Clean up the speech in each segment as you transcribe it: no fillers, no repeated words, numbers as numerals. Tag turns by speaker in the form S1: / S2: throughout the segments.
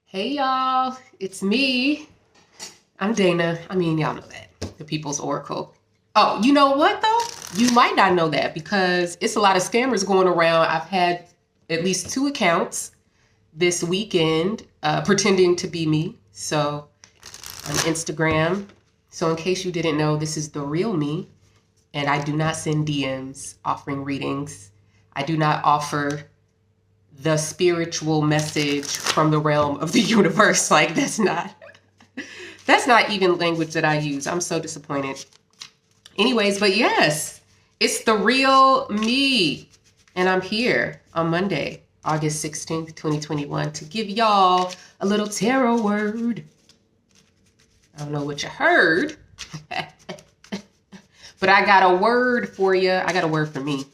S1: Hey y'all, it's me. I'm Dana. Y'all know that. The People's Oracle. Oh, you know what though? You might not know that because it's a lot of scammers going around. I've had at least 2 accounts this weekend pretending to be me. So on Instagram. So in case you didn't know, this is the real me. And I do not send DMs offering readings. I do not offer the spiritual message from the realm of the universe. Like that's not even language that I use. I'm so disappointed. Anyways, but yes, it's the real me. And I'm here on Monday, August 16th, 2021 to give y'all a little tarot word. I don't know what you heard, but I got a word for you. I got a word for me.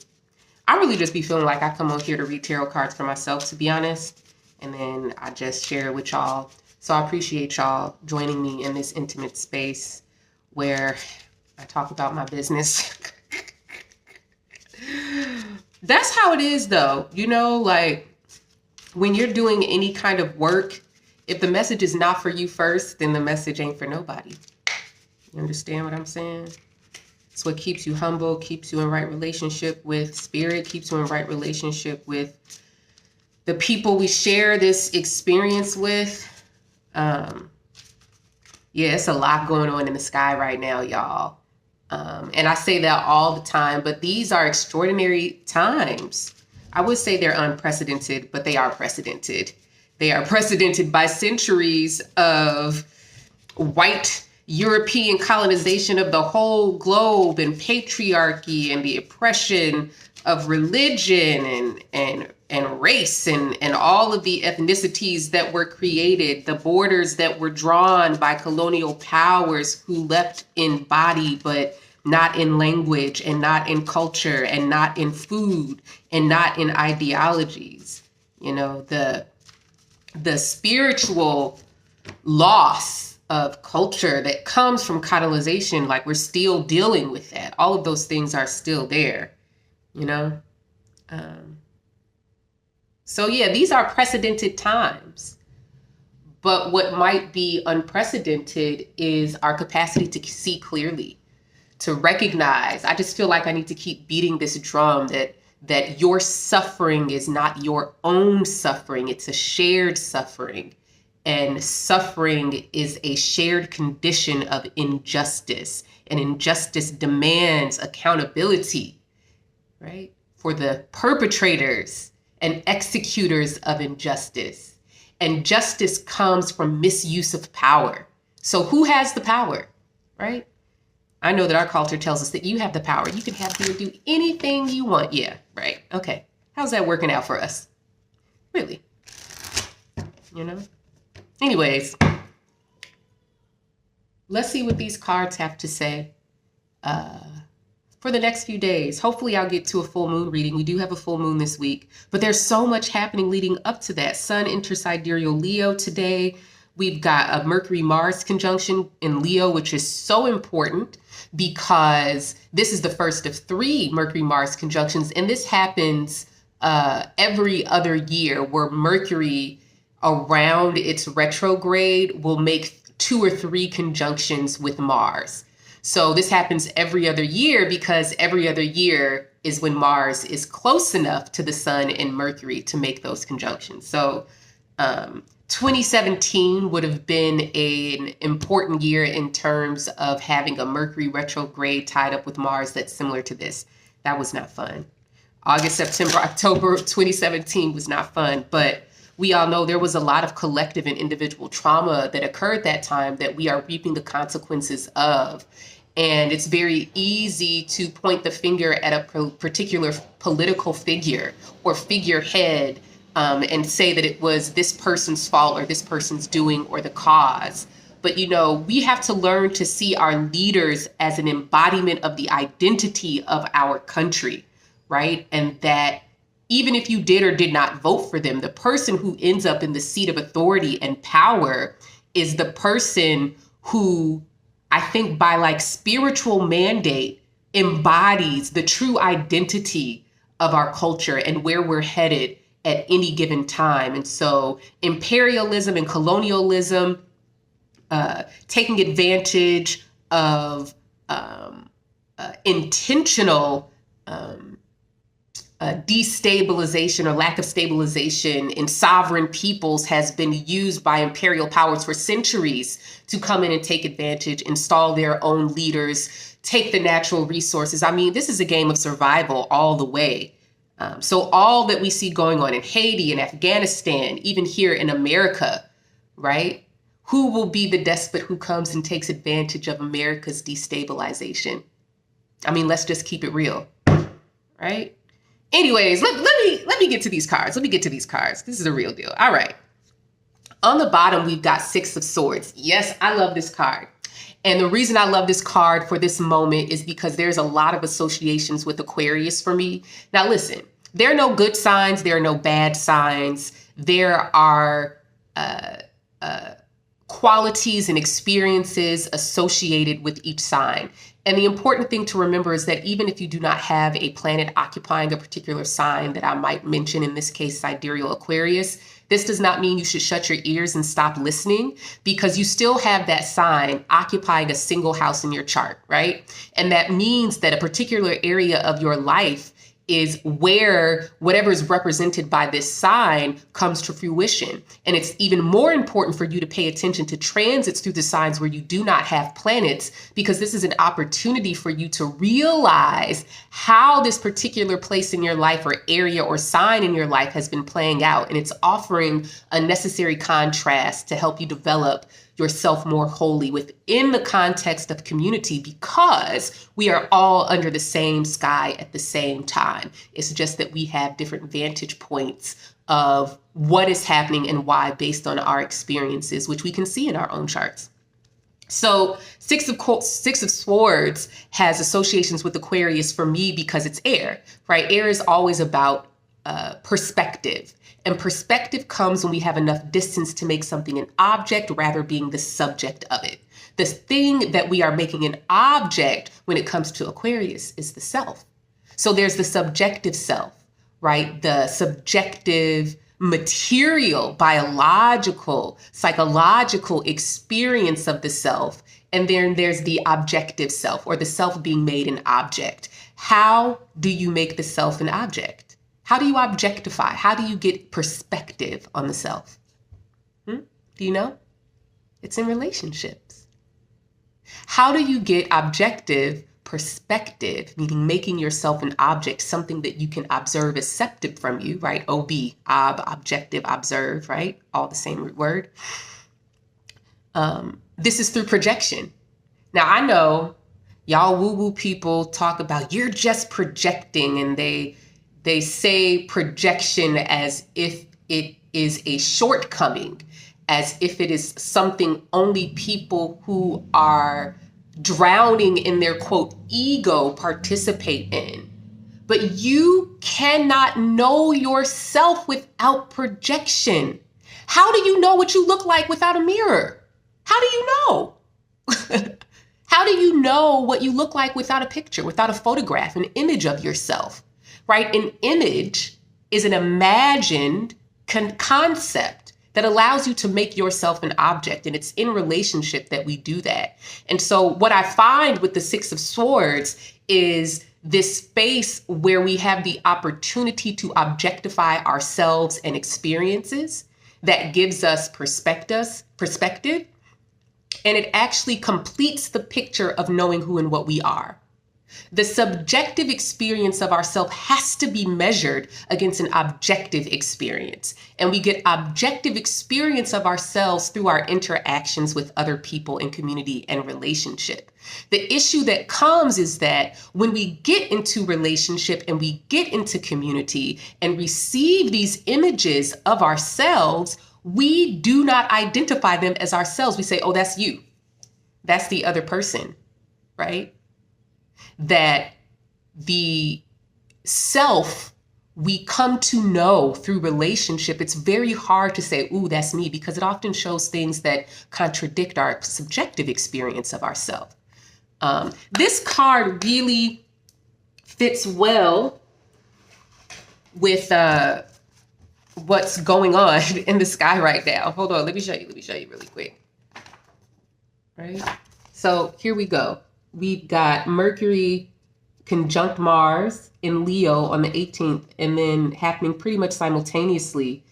S1: I really just be feeling like I come on here to read tarot cards for myself, to be honest. And then I just share it with y'all. So I appreciate y'all joining me in this intimate space where I talk about my business. That's how it is though. Like when you're doing any kind of work, if the message is not for you first, then the message ain't for nobody. You understand what I'm saying? It's what keeps you humble, keeps you in right relationship with spirit, keeps you in right relationship with the people we share this experience with. Yeah, it's a lot going on in the sky right now, y'all. And I say that all the time, but these are extraordinary times. I would say they're unprecedented, but they are precedented. They are precedented by centuries of white European colonization of the whole globe and patriarchy and the oppression of religion and race and all of the ethnicities that were created, the borders that were drawn by colonial powers who left in body but not in language and not in culture and not in food and not in ideologies. The spiritual loss of culture that comes from colonization, like we're still dealing with that. All of those things are still there, So yeah, these are precedented times. But what might be unprecedented is our capacity to see clearly, to recognize. I just feel like I need to keep beating this drum that your suffering is not your own suffering. It's a shared suffering. And suffering is a shared condition of injustice. And injustice demands accountability, right? For the perpetrators and executors of injustice. And justice comes from misuse of power. So who has the power, right? I know that our culture tells us that you have the power. You can have to do anything you want. Yeah, right. Okay. How's that working out for us? Really? Anyways, let's see what these cards have to say for the next few days. Hopefully I'll get to a full moon reading. We do have a full moon this week, but there's so much happening leading up to that. Sun enters Sidereal Leo today. We've got a Mercury-Mars conjunction in Leo, which is so important because this is the first of 3 Mercury-Mars conjunctions. And this happens every other year where Mercury around its retrograde will make 2 or 3 conjunctions with Mars. So this happens every other year because every other year is when Mars is close enough to the Sun and Mercury to make those conjunctions. So 2017 would have been an important year in terms of having a Mercury retrograde tied up with Mars that's similar to this. That was not fun. August, September, October of 2017 was not fun, but we all know there was a lot of collective and individual trauma that occurred that time that we are reaping the consequences of. And it's very easy to point the finger at a particular political figure or figurehead and say that it was this person's fault or this person's doing or the cause. But, we have to learn to see our leaders as an embodiment of the identity of our country, right? And that even if you did or did not vote for them, the person who ends up in the seat of authority and power is the person who, I think by spiritual mandate, embodies the true identity of our culture and where we're headed at any given time. And so imperialism and colonialism, taking advantage of intentional destabilization or lack of stabilization in sovereign peoples has been used by imperial powers for centuries to come in and take advantage, install their own leaders, take the natural resources. I mean, this is a game of survival all the way. So all that we see going on in Haiti and Afghanistan, even here in America, right? Who will be the despot who comes and takes advantage of America's destabilization? I mean, let's just keep it real, right? Anyways, let me get to these cards. Let me get to these cards. This is a real deal. All right. On the bottom, we've got Six of Swords. Yes, I love this card. And the reason I love this card for this moment is because there's a lot of associations with Aquarius for me. Now, listen, there are no good signs. There are no bad signs. There are qualities and experiences associated with each sign. And the important thing to remember is that even if you do not have a planet occupying a particular sign that I might mention, in this case, Sidereal Aquarius, this does not mean you should shut your ears and stop listening, because you still have that sign occupying a single house in your chart, right? And that means that a particular area of your life is where whatever is represented by this sign comes to fruition. And it's even more important for you to pay attention to transits through the signs where you do not have planets, because this is an opportunity for you to realize how this particular place in your life or area or sign in your life has been playing out. And it's offering a necessary contrast to help you develop yourself more wholly within the context of community, because we are all under the same sky at the same time. It's just that we have different vantage points of what is happening and why based on our experiences, which we can see in our own charts. So Six of Swords has associations with Aquarius for me because it's air, right? Air is always about perspective. And perspective comes when we have enough distance to make something an object rather being the subject of it. The thing that we are making an object when it comes to Aquarius is the self. So there's the subjective self, right? The subjective material, biological, psychological experience of the self. And then there's the objective self, or the self being made an object. How do you make the self an object? How do you objectify? How do you get perspective on the self? Do you know? It's in relationships. How do you get objective perspective, meaning making yourself an object, something that you can observe is separate from you, right? OB, objective, observe, right? All the same root word. This is through projection. Now, I know y'all woo-woo people talk about you're just projecting, and they say projection as if it is a shortcoming, as if it is something only people who are drowning in their, quote, ego participate in. But you cannot know yourself without projection. How do you know what you look like without a mirror? How do you know? How do you know what you look like without a picture, without a photograph, an image of yourself? Right? An image is an imagined concept that allows you to make yourself an object. And it's in relationship that we do that. And so what I find with the Six of Swords is this space where we have the opportunity to objectify ourselves and experiences that gives us perspective. And it actually completes the picture of knowing who and what we are. The subjective experience of ourself has to be measured against an objective experience. And we get objective experience of ourselves through our interactions with other people in community and relationship. The issue that comes is that when we get into relationship and we get into community and receive these images of ourselves, we do not identify them as ourselves. We say, oh, that's you. That's the other person, right? That the self we come to know through relationship, it's very hard to say, ooh, that's me, because it often shows things that contradict our subjective experience of ourselves. This card really fits well with what's going on in the sky right now. Hold on, let me show you really quick. Right? So here we go. We've got Mercury conjunct Mars in Leo on the 18th, and then happening pretty much simultaneously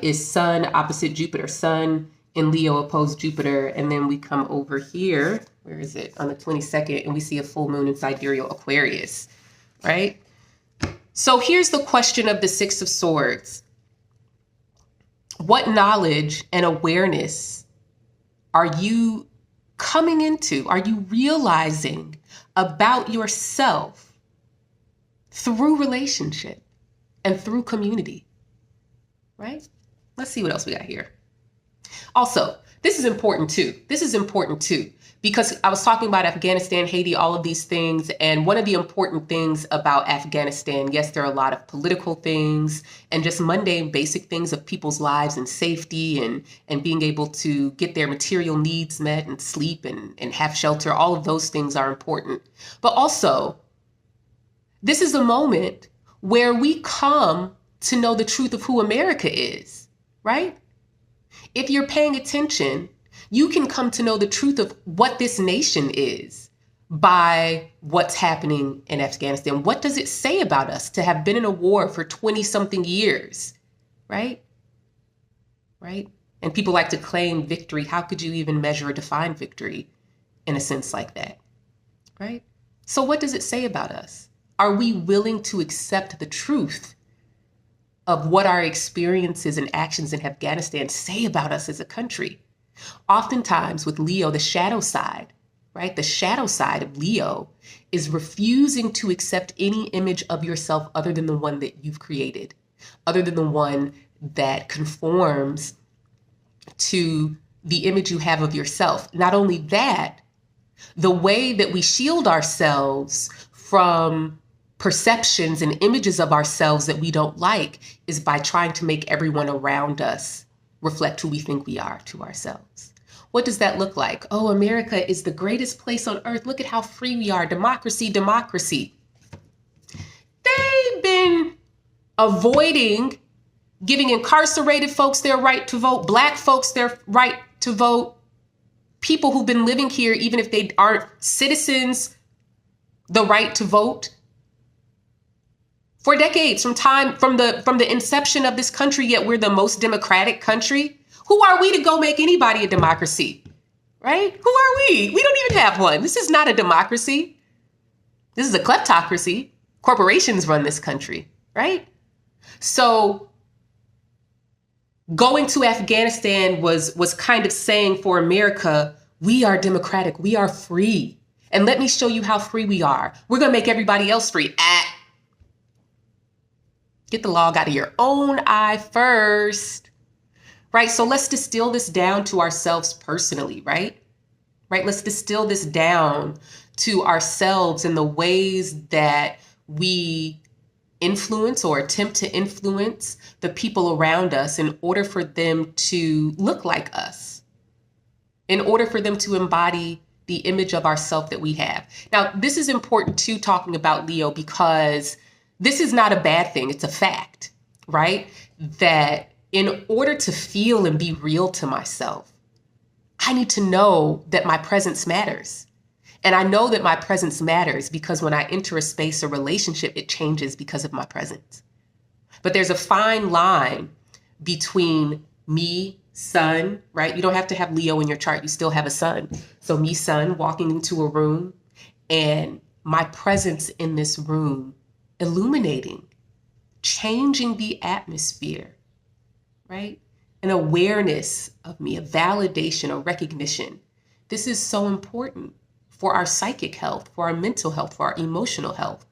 S1: is Sun opposite Jupiter. Sun in Leo opposed Jupiter, and then we come over here, where is it, on the 22nd, and we see a full moon in Sidereal Aquarius, right? So here's the question of the Six of Swords. What knowledge and awareness are you coming into? Are you realizing about yourself through relationship and through community, right? Let's see what else we got here. Also, this is important too. Because I was talking about Afghanistan, Haiti, all of these things. And one of the important things about Afghanistan, yes, there are a lot of political things and just mundane basic things of people's lives and safety and being able to get their material needs met and sleep and have shelter. All of those things are important. But also, this is a moment where we come to know the truth of who America is, right? If you're paying attention, you can come to know the truth of what this nation is by what's happening in Afghanistan. What does it say about us to have been in a war for 20-something years, right? Right? And people like to claim victory. How could you even measure or define victory in a sense like that, right? So what does it say about us? Are we willing to accept the truth of what our experiences and actions in Afghanistan say about us as a country? Oftentimes with Leo, the shadow side, right? The shadow side of Leo is refusing to accept any image of yourself other than the one that you've created, other than the one that conforms to the image you have of yourself. Not only that, the way that we shield ourselves from perceptions and images of ourselves that we don't like is by trying to make everyone around us reflect who we think we are to ourselves. What does that look like? Oh, America is the greatest place on earth. Look at how free we are. Democracy, democracy. They've been avoiding giving incarcerated folks their right to vote, Black folks their right to vote, people who've been living here, even if they aren't citizens, the right to vote. For decades, from the inception of this country, yet we're the most democratic country. Who are we to go make anybody a democracy, right? Who are we? We don't even have one. This is not a democracy. This is a kleptocracy. Corporations run this country, right? So going to Afghanistan was kind of saying for America, we are democratic, we are free. And let me show you how free we are. We're gonna make everybody else free. Get the log out of your own eye first, right? So let's distill this down to ourselves personally, right? Right? Let's distill this down to ourselves and the ways that we influence or attempt to influence the people around us in order for them to look like us, in order for them to embody the image of ourself that we have. Now, this is important too, talking about Leo, because this is not a bad thing. It's a fact, right? That in order to feel and be real to myself, I need to know that my presence matters. And I know that my presence matters because when I enter a space or relationship, it changes because of my presence. But there's a fine line between me, sun, right? You don't have to have Leo in your chart. You still have a sun. So me, sun, walking into a room and my presence in this room illuminating, changing the atmosphere, right? An awareness of me, a validation, a recognition. This is so important for our psychic health, for our mental health, for our emotional health.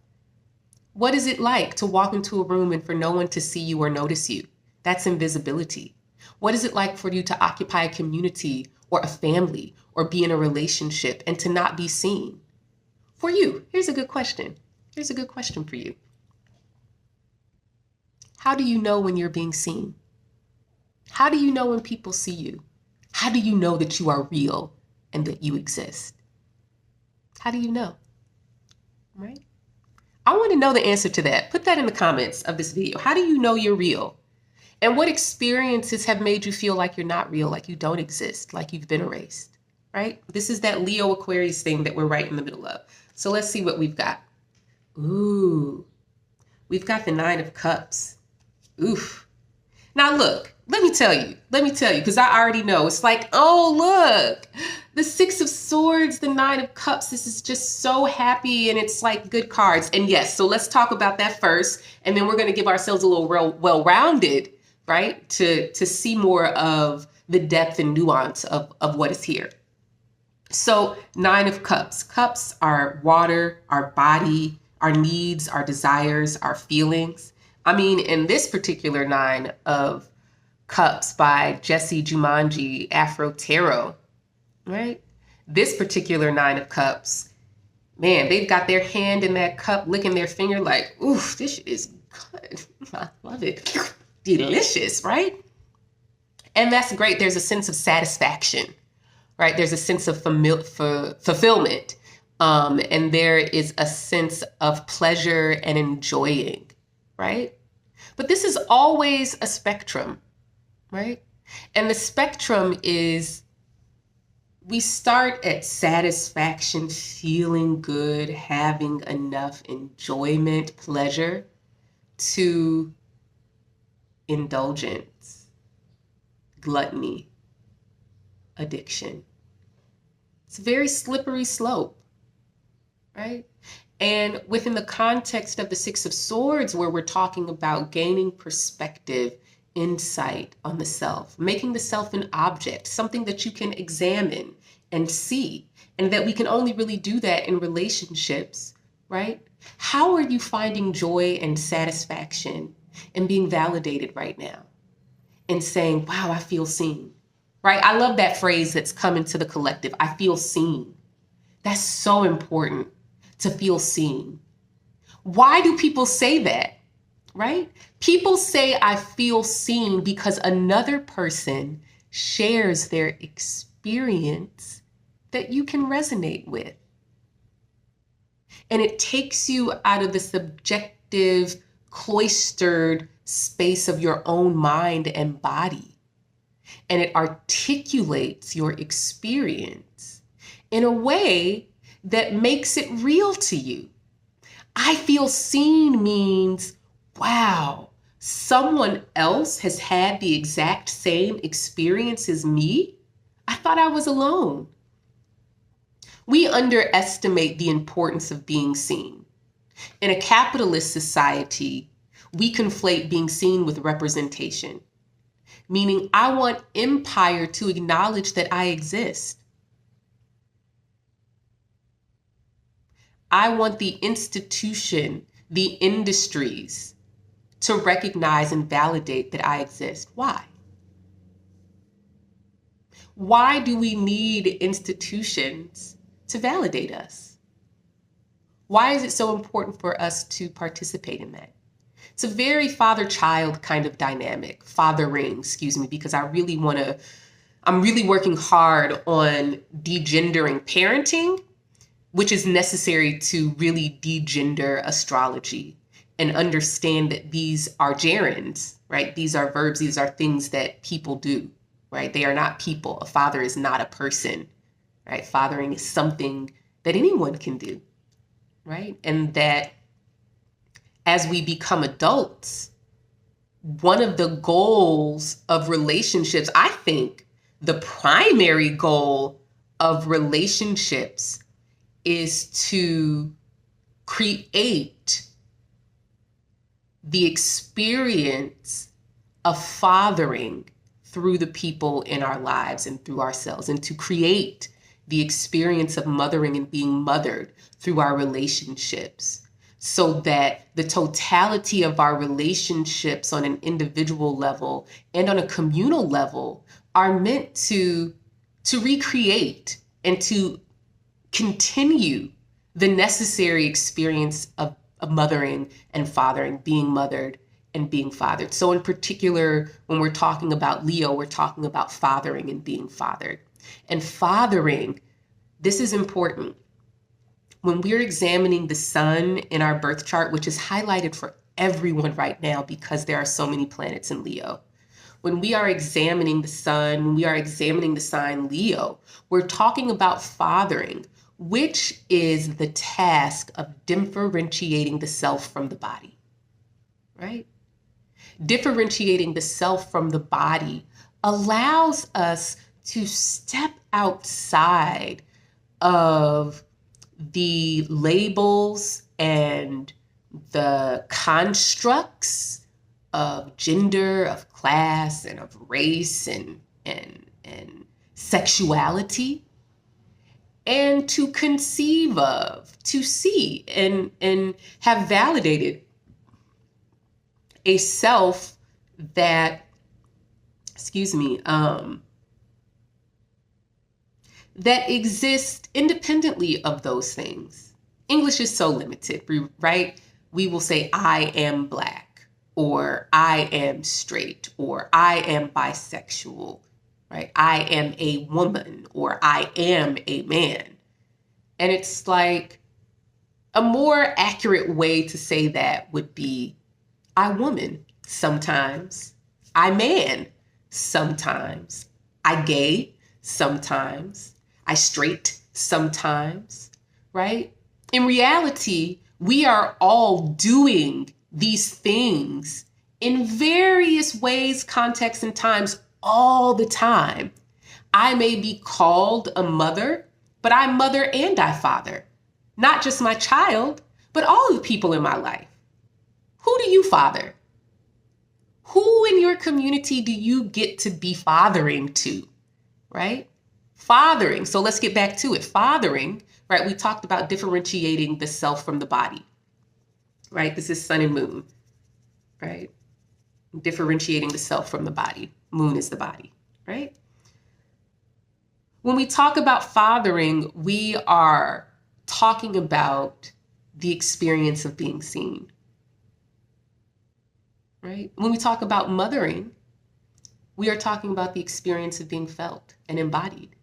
S1: What is it like to walk into a room and for no one to see you or notice you? That's invisibility. What is it like for you to occupy a community or a family or be in a relationship and to not be seen? For you, here's a good question. Here's a good question for you. How do you know when you're being seen? How do you know when people see you? How do you know that you are real and that you exist? How do you know? Right? I want to know the answer to that. Put that in the comments of this video. How do you know you're real? And what experiences have made you feel like you're not real, like you don't exist, like you've been erased, right? This is that Leo Aquarius thing that we're right in the middle of. So let's see what we've got. Ooh, we've got the Nine of Cups. Oof. Now look, let me tell you, because I already know. It's like, oh, look, the Six of Swords, the Nine of Cups. This is just so happy, and it's like good cards. And yes, so let's talk about that first, and then we're going to give ourselves a little well-rounded, right, to see more of the depth and nuance of what is here. So Nine of Cups. Cups are water, our body, our needs, our desires, our feelings. I mean, in this particular Nine of Cups by Jesse Jumanji Afro Tarot, right? This particular Nine of Cups, man, they've got their hand in that cup, licking their finger like, oof, this shit is good. I love it. Delicious, right? And that's great. There's a sense of satisfaction, right? There's a sense of fulfillment. And there is a sense of pleasure and enjoying, right? But this is always a spectrum, right? And the spectrum is, we start at satisfaction, feeling good, having enough enjoyment, pleasure, to indulgence, gluttony, addiction. It's a very slippery slope, right? And within the context of the Six of Swords, where we're talking about gaining perspective, insight on the self, making the self an object, something that you can examine and see, and that we can only really do that in relationships, right? How are you finding joy and satisfaction and being validated right now and saying, wow, I feel seen, right? I love that phrase that's come into the collective. I feel seen. That's so important, to feel seen. Why do people say that, right? People say I feel seen because another person shares their experience that you can resonate with. And it takes you out of the subjective, cloistered space of your own mind and body. And it articulates your experience in a way that makes it real to you. I feel seen means, wow, someone else has had the exact same experience as me? I thought I was alone. We underestimate the importance of being seen. In a capitalist society, we conflate being seen with representation, meaning I want empire to acknowledge that I exist. I want the institution, the industries, to recognize and validate that I exist. Why? Why do we need institutions to validate us? Why is it so important for us to participate in that? It's a very father-child kind of dynamic, fathering, because I'm really working hard on degendering parenting, which is necessary to really degender astrology and understand that these are gerunds, right? These are verbs, these are things that people do, right? They are not people. A father is not a person, right? Fathering is something that anyone can do, right? And that as we become adults, one of the goals of relationships, I think the primary goal of relationships is to create the experience of fathering through the people in our lives and through ourselves, and to create the experience of mothering and being mothered through our relationships, so that the totality of our relationships on an individual level and on a communal level are meant to recreate and to continue the necessary experience of mothering and fathering, being mothered and being fathered. So in particular, when we're talking about Leo, we're talking about fathering and being fathered. And fathering, this is important. When we're examining the sun in our birth chart, which is highlighted for everyone right now because there are so many planets in Leo, when we are examining the sun, when we are examining the sign Leo, we're talking about fathering, which is the task of differentiating the self from the body, right? Differentiating the self from the body allows us to step outside of the labels and the constructs of gender, of class, and of race and sexuality, and to conceive of, to see and have validated a self that, that exists independently of those things. English is so limited, right? We will say, I am Black, or I am straight, or I am bisexual, right? I am a woman, or I am a man. And it's like, a more accurate way to say that would be, I woman sometimes, I man sometimes, I gay sometimes, I straight sometimes, right? In reality, we are all doing these things in various ways, contexts, and times all the time. I may be called a mother, but I mother and I father. Not just my child, but all of the people in my life. Who do you father? Who in your community do you get to be fathering to, right? Fathering. So let's get back to it. Fathering, right? We talked about differentiating the self from the body, right? This is sun and moon, right? Differentiating the self from the body. Moon is the body, right? When we talk about fathering, we are talking about the experience of being seen, right? When we talk about mothering, we are talking about the experience of being felt and embodied,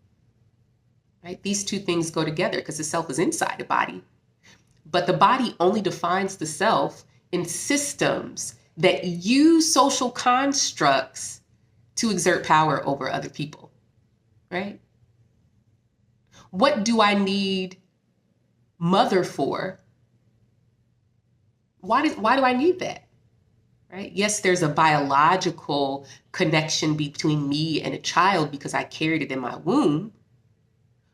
S1: right? These two things go together because the self is inside the body, but the body only defines the self in systems that use social constructs to exert power over other people, right? What do I need mother for? Why do I need that? Right? Yes, there's a biological connection between me and a child because I carried it in my womb.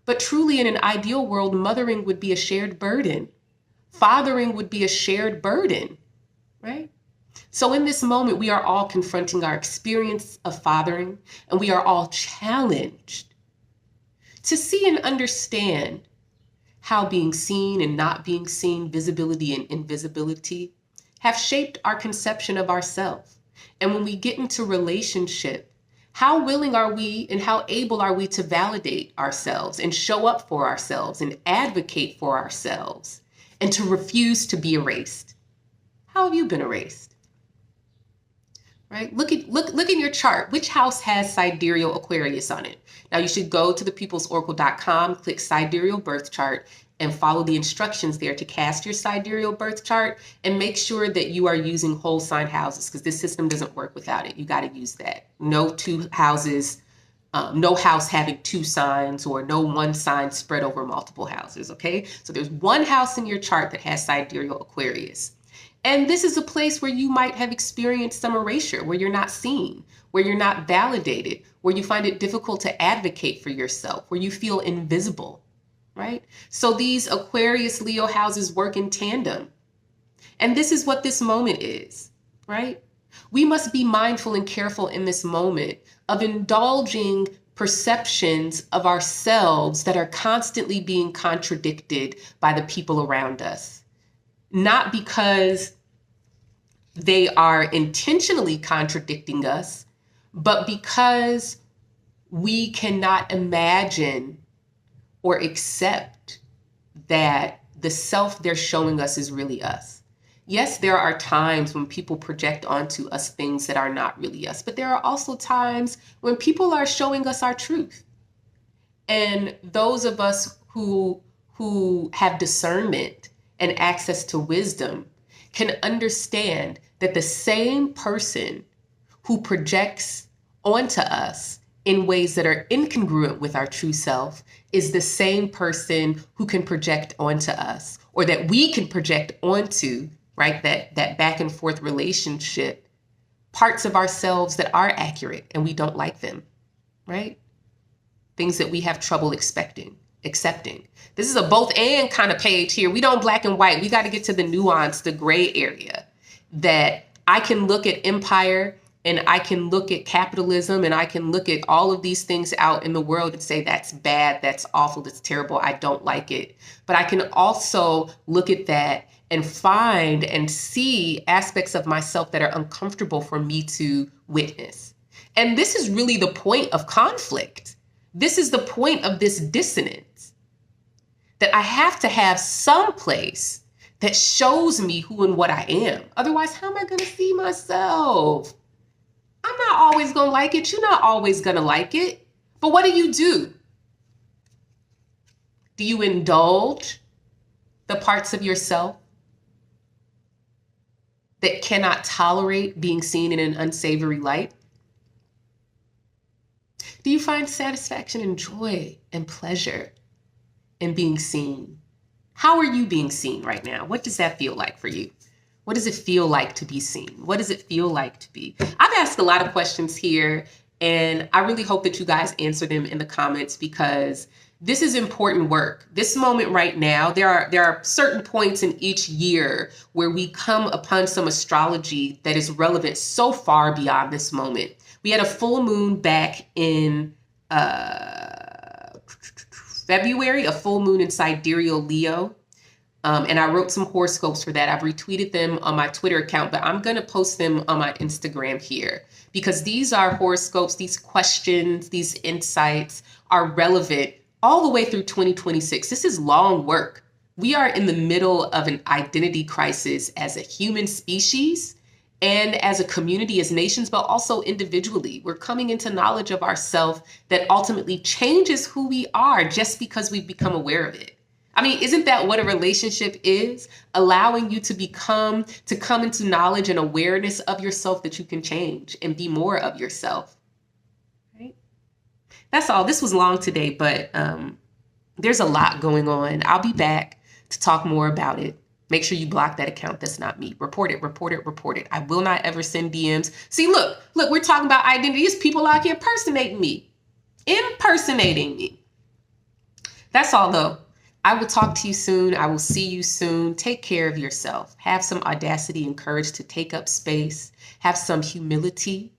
S1: But truly, in an ideal world, mothering would be a shared burden. Fathering would be a shared burden, right? So in this moment, we are all confronting our experience of fathering, and we are all challenged to see and understand how being seen and not being seen, visibility and invisibility, have shaped our conception of ourselves. And when we get into relationship, how willing are we and how able are we to validate ourselves and show up for ourselves and advocate for ourselves and to refuse to be erased? How have you been erased? Right? Look in your chart. Which house has Sidereal Aquarius on it? Now you should go to thepeoplesoracle.com, click Sidereal Birth Chart, and follow the instructions there to cast your sidereal birth chart, and make sure that you are using whole sign houses, because this system doesn't work without it. You got to use that. No two houses, no house having two signs, or no one sign spread over multiple houses, okay? So there's one house in your chart that has Sidereal Aquarius. And this is a place where you might have experienced some erasure, where you're not seen, where you're not validated, where you find it difficult to advocate for yourself, where you feel invisible. Right? So these Aquarius Leo houses work in tandem. And this is what this moment is, right? We must be mindful and careful in this moment of indulging perceptions of ourselves that are constantly being contradicted by the people around us. Not because they are intentionally contradicting us, but because we cannot imagine or accept that the self they're showing us is really us. Yes, there are times when people project onto us things that are not really us, but there are also times when people are showing us our truth. And those of us who have discernment and access to wisdom can understand that the same person who projects onto us in ways that are incongruent with our true self is the same person who can project onto us, or that we can project onto, right? That back and forth relationship, parts of ourselves that are accurate and we don't like them, right? Things that we have trouble accepting. This is a both and kind of page here. We don't black and white. We got to get to the nuance, the gray area, that I can look at empire and I can look at capitalism and I can look at all of these things out in the world and say, that's bad, that's awful, that's terrible, I don't like it. But I can also look at that and find and see aspects of myself that are uncomfortable for me to witness. And this is really the point of conflict. This is the point of this dissonance, that I have to have some place that shows me who and what I am. Otherwise, how am I going to see myself? I'm not always going to like it. You're not always going to like it. But what do? Do you indulge the parts of yourself that cannot tolerate being seen in an unsavory light? Do you find satisfaction and joy and pleasure in being seen? How are you being seen right now? What does that feel like for you? What does it feel like to be seen? What does it feel like to be? I've asked a lot of questions here, and I really hope that you guys answer them in the comments, because this is important work. This moment right now, there are certain points in each year where we come upon some astrology that is relevant so far beyond this moment. We had a full moon back in February, a full moon in Sidereal Leo. And I wrote some horoscopes for that. I've retweeted them on my Twitter account, but I'm going to post them on my Instagram here, because these are horoscopes, these questions, these insights are relevant all the way through 2026. This is long work. We are in the middle of an identity crisis as a human species and as a community, as nations, but also individually. We're coming into knowledge of ourselves that ultimately changes who we are just because we've become aware of it. I mean, isn't that what a relationship is? Allowing you to come into knowledge and awareness of yourself that you can change and be more of yourself, right? That's all. This was long today, but there's a lot going on. I'll be back to talk more about it. Make sure you block that account. That's not me. Report it, report it, report it. I will not ever send DMs. See, look, we're talking about identities. People out here impersonating me. That's all, though. I will talk to you soon. I will see you soon. Take care of yourself. Have some audacity and courage to take up space. Have some humility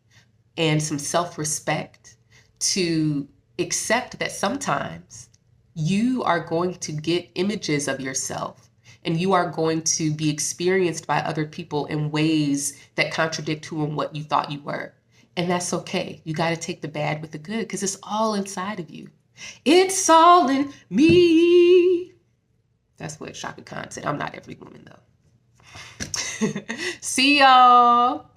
S1: and some self-respect to accept that sometimes you are going to get images of yourself and you are going to be experienced by other people in ways that contradict who and what you thought you were. And that's okay. You got to take the bad with the good, because it's all inside of you. It's all in me. That's what Shaka Khan said. I'm not every woman, though. See y'all.